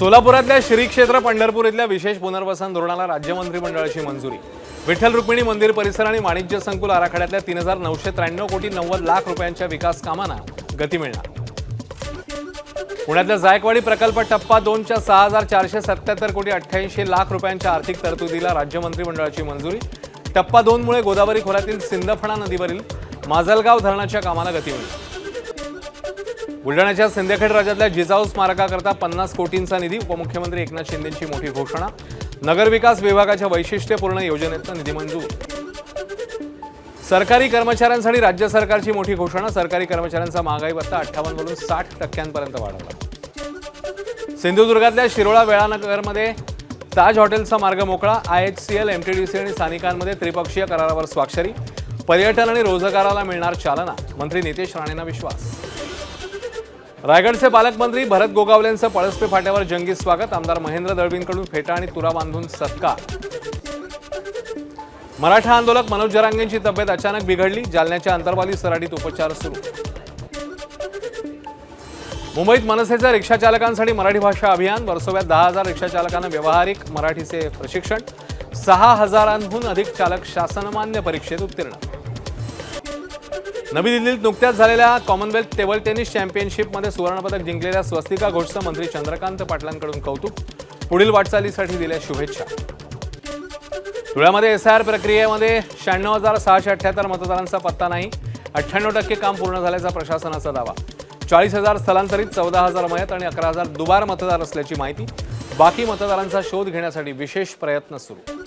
सोलापुरातल्या श्री क्षेत्र पंढरपूर इथल्या विशेष पुनर्वसन धोरणाला राज्य मंत्रिमंडळाची मंजुरी। विठ्ठल रुक्मिणी मंदिर परिसर आणि वाणिज्य संकुल आराखड्यातल्या 3,993 कोटी 90 लाख रुपयांच्या विकास कामांना गती मिळणार। पुण्यातल्या जायकवाडी प्रकल्प टप्पा 2 च्या 6,477 कोटी 88 लाख रुपयांच्या आर्थिक तरतुदीला राज्य मंत्रिमंडळाची मंजुरी। टप्पा 2 मुळे गोदावरी खोऱ्यातील सिंदफणा नदीवरील माजलगाव धरणाच्या कामाला गती मिळेल। बुलढाण्याच्या सिंदखेड राज्यातल्या जिजाऊ स्मारकाकरता 50 कोटींचा निधी। उपमुख्यमंत्री एकनाथ शिंदेंची मोठी घोषणा। नगरविकास विभागाच्या वैशिष्ट्यपूर्ण योजनेतून निधी मंजूर। सरकारी कर्मचाऱ्यांसाठी राज्य सरकारची मोठी घोषणा। सरकारी कर्मचाऱ्यांचा महागाई भत्ता 58 वरून 60% पर्यंत वाढवला। सिंधुदुर्गातल्या शिरोळा वेळानगरमध्ये ताज हॉटेलचा मार्ग मोकळा। IHCL, MTDC आणि स्थानिकांमध्ये त्रिपक्षीय करारावर स्वाक्षरी। पर्यटन आणि रोजगाराला मिळणार चालना। मंत्री नितेश राणेंना विश्वास। रायगडचे पालकमंत्री भरत गोगावलेंचं पळसपे फाट्यावर जंगी स्वागत। आमदार महेंद्र दळवींकडून फेटा आणि तुरा बांधून सत्कार। मराठा आंदोलक मनोज जरांगेंची तब्येत अचानक बिघडली। जालन्याच्या अंतरवाली सराटीत उपचार सुरू। मुंबईत मनसेचे रिक्षा चालकांसाठी मराठी भाषा अभियान। वर्सोव्यात 10,000 रिक्षा चालकांना व्यावहारिक मराठीचे प्रशिक्षण। 6,000हून अधिक चालक शासनमान्य परीक्षेत उत्तीर्ण। नवी दिल्लीत नुकत्याच झालेल्या कॉमनवेल्थ टेबल टेनिस चॅम्पियनशिपमध्ये सुवर्णपदक जिंकलेल्या स्वस्तिका घोषचं मंत्री चंद्रकांत पाटलांकडून कौतुक। पुढील वाटचालीसाठी दिल्या शुभेच्छा। धुळ्यामध्ये SIR प्रक्रियेमध्ये 96,678 मतदारांचा पत्ता नाही। 98% काम पूर्ण झाल्याचा प्रशासनाचा दावा। 40,000 स्थलांतरित, 14,000 मयत आणि 11,000 दुबार मतदार असल्याची माहिती। बाकी मतदारांचा शोध घेण्यासाठी विशेष प्रयत्न सुरू।